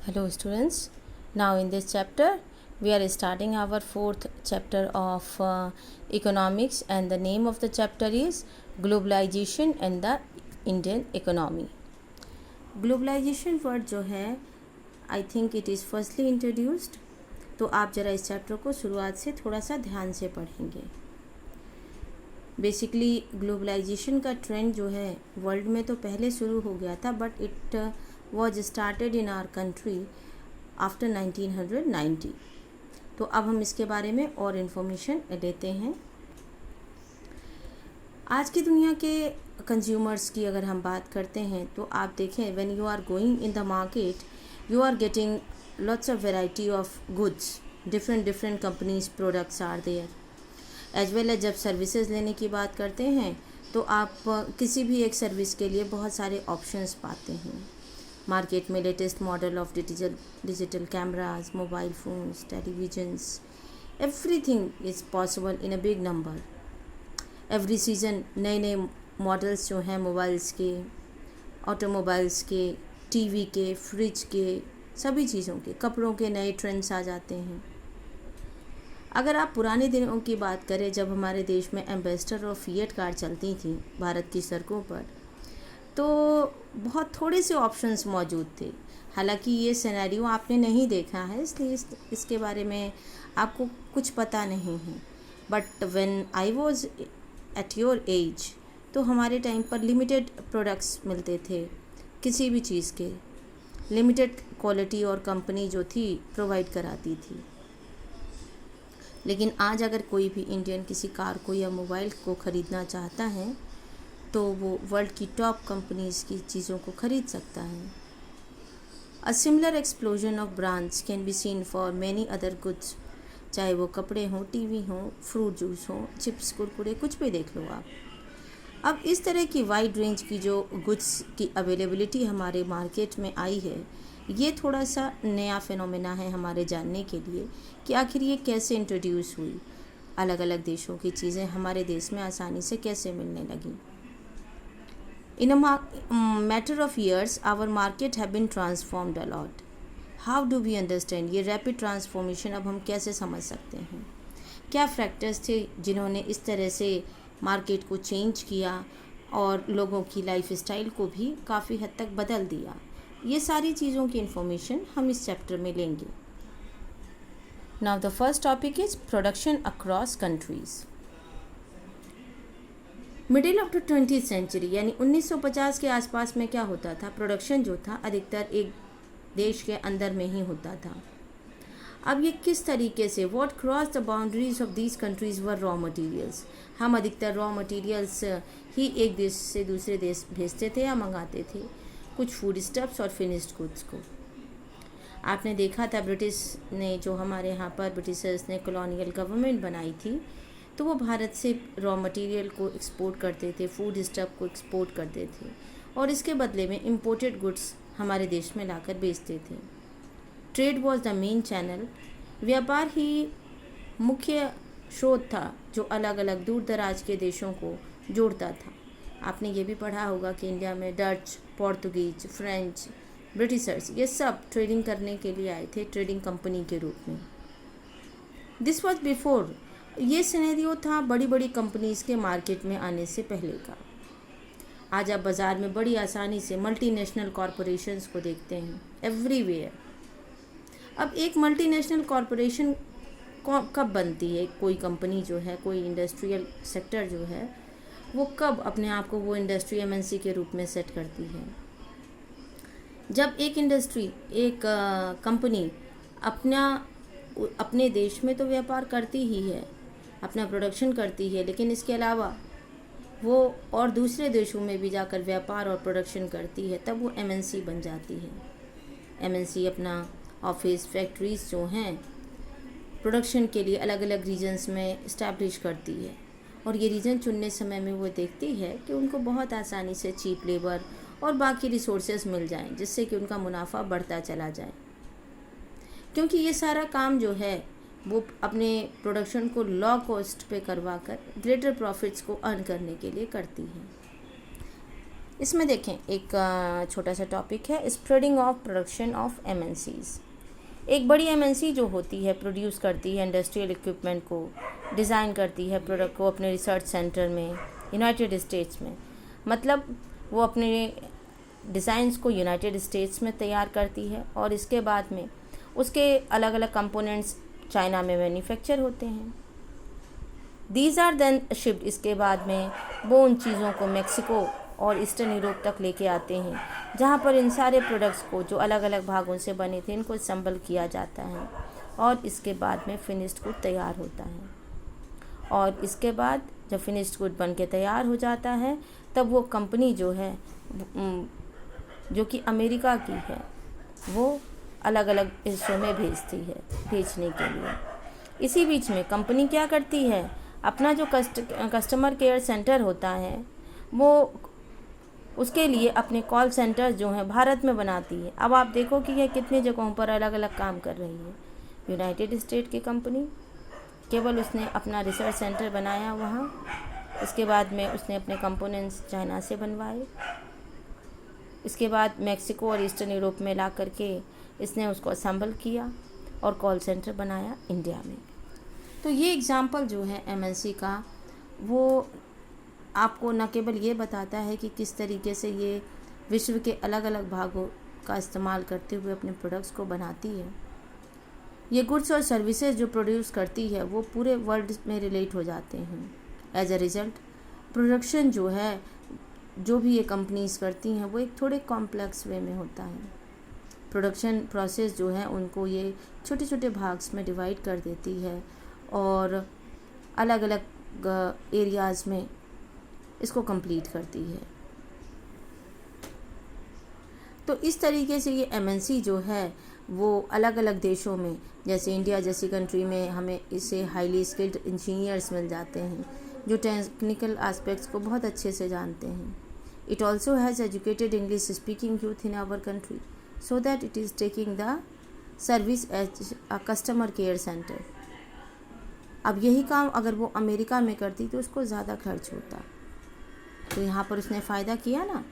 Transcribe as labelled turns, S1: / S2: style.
S1: Hello students, now in this chapter we are starting our fourth chapter of economics, and the name of the chapter is globalization and the Indian economy. Globalization word जो है I think it is firstly introduced, तो आप ज़रा इस chapter को शुरुआत से थोड़ा सा ध्यान से पढ़ेंगे. बेसिकली ग्लोबलाइजेशन का ट्रेंड जो है वर्ल्ड में तो पहले शुरू हो गया था, but it was started in our country after 1990. तो अब हम इसके बारे में और इन्फॉर्मेशन लेते हैं. आज की दुनिया के कंज्यूमर्स की अगर हम बात करते हैं तो आप देखें, when you are going in the market you are getting lots of variety of goods, different companies products are there. As well as जब सर्विसेज लेने की बात करते हैं तो आप किसी भी एक सर्विस के लिए बहुत सारे ऑप्शंस पाते हैं. मार्केट में latest model of digital cameras, mobile phones, televisions, everything is possible in a big number. Every season नए नए मॉडल्स जो हैं मोबाइल्स के, ऑटोमोबाइल्स के, टीवी के, फ्रिज के, सभी चीज़ों के, कपड़ों के नए ट्रेंड्स आ जाते हैं. अगर आप पुराने दिनों की बात करें जब हमारे देश में एम्बेसडर और फिएट कार चलती थी भारत की सड़कों पर, तो बहुत थोड़े से ऑप्शंस मौजूद थे. हालांकि ये सिनेरियो आपने नहीं देखा है, इसलिए इसके बारे में आपको कुछ पता नहीं है. But when I was at your age, तो हमारे टाइम पर लिमिटेड प्रोडक्ट्स मिलते थे. किसी भी चीज़ के लिमिटेड क्वालिटी और कंपनी जो थी प्रोवाइड कराती थी. लेकिन आज अगर कोई भी इंडियन किसी कार को या मोबाइल को ख़रीदना चाहता है तो वो वर्ल्ड की टॉप कंपनीज़ की चीज़ों को ख़रीद सकता है. A similar explosion of brands can be seen for many other goods, चाहे वो कपड़े हों, टीवी हों, फ्रूट जूस हों, चिप्स, कुरकुरे, कुछ भी देख लो आप. अब इस तरह की वाइड रेंज की जो गुड्स की अवेलेबिलिटी हमारे मार्केट में आई है, ये थोड़ा सा नया फिनोमेना है हमारे जानने के लिए कि आखिर ये कैसे इंट्रोड्यूस हुई. अलग अलग देशों की चीज़ें हमारे देश में आसानी से कैसे मिलने लगी. In a matter of years our market have been transformed a lot. How do we understand ये रैपिड ट्रांसफॉर्मेशन? अब हम कैसे समझ सकते हैं क्या फैक्टर्स थे जिन्होंने इस तरह से मार्केट को चेंज किया और लोगों की लाइफ स्टाइल को भी काफ़ी हद तक बदल दिया. ये सारी चीज़ों की इन्फॉर्मेशन हम इस चैप्टर में लेंगे. Now the first topic is production across countries. Middle of the 20th century यानी 1950 के आसपास में क्या होता था, प्रोडक्शन जो था अधिकतर एक देश के अंदर में ही होता था. अब ये किस तरीके से, what cross the boundaries of these countries were raw materials. हम अधिकतर रॉ मटेरियल्स ही एक देश से दूसरे देश भेजते थे या मंगाते थे, कुछ फूड स्टफ्स और फिनिश्ड गुड्स को. आपने देखा था ब्रिटिश ने, जो हमारे यहाँ पर ब्रिटिशर्स ने कॉलोनियल गवर्नमेंट बनाई थी, तो वो भारत से रॉ मटेरियल को एक्सपोर्ट करते थे, फूड स्टफ को एक्सपोर्ट करते थे और इसके बदले में इंपोर्टेड गुड्स हमारे देश में लाकर बेचते थे. Trade was the main channel. व्यापार ही मुख्य स्रोत था जो अलग अलग दूर दराज के देशों को जोड़ता था. आपने ये भी पढ़ा होगा कि इंडिया में डच, पोर्तुगीज, फ्रेंच, ब्रिटिशर्स ये सब ट्रेडिंग करने के लिए आए थे ट्रेडिंग कंपनी के रूप में. This was before. ये सिनेरियो था बड़ी बड़ी कंपनीज़ के मार्केट में आने से पहले का. आज आप बाज़ार में बड़ी आसानी से मल्टीनेशनल कॉरपोरेशंस को देखते हैं एवरीवेयर. अब एक मल्टीनेशनल कॉरपोरेशन कब बनती है, कोई कंपनी जो है, कोई इंडस्ट्रियल सेक्टर जो है, वो कब अपने आप को वो इंडस्ट्री एमएनसी के रूप में सेट करती है? जब एक इंडस्ट्री, एक कंपनी अपने देश में तो व्यापार करती ही है, अपना प्रोडक्शन करती है, लेकिन इसके अलावा वो और दूसरे देशों में भी जाकर व्यापार और प्रोडक्शन करती है, तब वो एमएनसी बन जाती है. एमएनसी अपना ऑफिस, फैक्ट्रीज जो हैं प्रोडक्शन के लिए अलग अलग रीजन्स में इस्टेब्लिश करती है और ये रीजन चुनने समय में वो देखती है कि उनको बहुत आसानी से चीप लेबर और बाकी रिसोर्सेज मिल जाएं, जिससे कि उनका मुनाफा बढ़ता चला जाए. क्योंकि ये सारा काम जो है वो अपने प्रोडक्शन को लो कॉस्ट पे करवा कर ग्रेटर प्रॉफिट्स को अर्न करने के लिए करती है. इसमें देखें एक छोटा सा टॉपिक है, spreading of production of MNCs. एक बड़ी एमएनसी जो होती है प्रोड्यूस करती है इंडस्ट्रियल इक्विपमेंट को, डिज़ाइन करती है प्रोडक्ट को अपने रिसर्च सेंटर में यूनाइटेड स्टेट्स में, मतलब वो अपने डिज़ाइंस को यूनाइटेड स्टेट्स में तैयार करती है और इसके बाद में उसके अलग अलग कंपोनेंट्स चाइना में मैन्युफैक्चर होते हैं। दीज आर देन शिफ्ट, इसके बाद में वो उन चीज़ों को मेक्सिको और ईस्टर्न यूरोप तक लेके आते हैं, जहाँ पर इन सारे प्रोडक्ट्स को जो अलग अलग भागों से बने थे इनको असेंबल किया जाता है और इसके बाद में फिनिश्ड गुड तैयार होता है। और इसके बाद जब फिनिश्ड गुड बन के तैयार हो जाता है तब वो कंपनी जो है जो कि अमेरिका की है वो अलग अलग हिस्सों में भेजती है बेचने के लिए। इसी बीच में कंपनी क्या करती है, अपना जो कस्टमर केयर सेंटर होता है वो उसके लिए अपने कॉल सेंटर जो हैं भारत में बनाती है। अब आप देखो कि यह कितने जगहों पर अलग अलग काम कर रही है। यूनाइटेड स्टेट की कंपनी केवल उसने अपना रिसर्च सेंटर बनाया वहाँ, इसके बाद में उसने अपने कंपोनेंट्स चाइना से बनवाए, इसके बाद मैक्सिको और ईस्टर्न यूरोप में ला करके इसने उसको असेंबल किया और कॉल सेंटर बनाया इंडिया में। तो ये एग्ज़ाम्पल जो है एमएनसी का वो आपको न केवल ये बताता है कि किस तरीके से ये विश्व के अलग अलग भागों का इस्तेमाल करते हुए अपने प्रोडक्ट्स को बनाती है। ये गुड्स और सर्विसेज जो प्रोड्यूस करती है वो पूरे वर्ल्ड में रिलेट हो जाते हैं। एज अ रिज़ल्ट प्रोडक्शन जो है जो भी ये कंपनीज़ करती हैं वो एक थोड़े कॉम्प्लेक्स वे में होता है। प्रोडक्शन प्रोसेस जो है उनको ये छोटे छोटे भाग्स में डिवाइड कर देती है और अलग अलग एरियाज़ में इसको कंप्लीट करती है। तो इस तरीके से ये एमएनसी जो है वो अलग अलग देशों में, जैसे इंडिया जैसी कंट्री में हमें इससे हाईली स्किल्ड इंजीनियर्स मिल जाते हैं जो टेक्निकल एस्पेक्ट्स को बहुत अच्छे से जानते हैं। It also has educated English speaking youth in our country so that it is taking the service as a customer care centre. अब यही काम अगर वो अमेरिका में करती तो उसको ज़्यादा खर्च होता, तो यहाँ पर उसने फ़ायदा किया ना।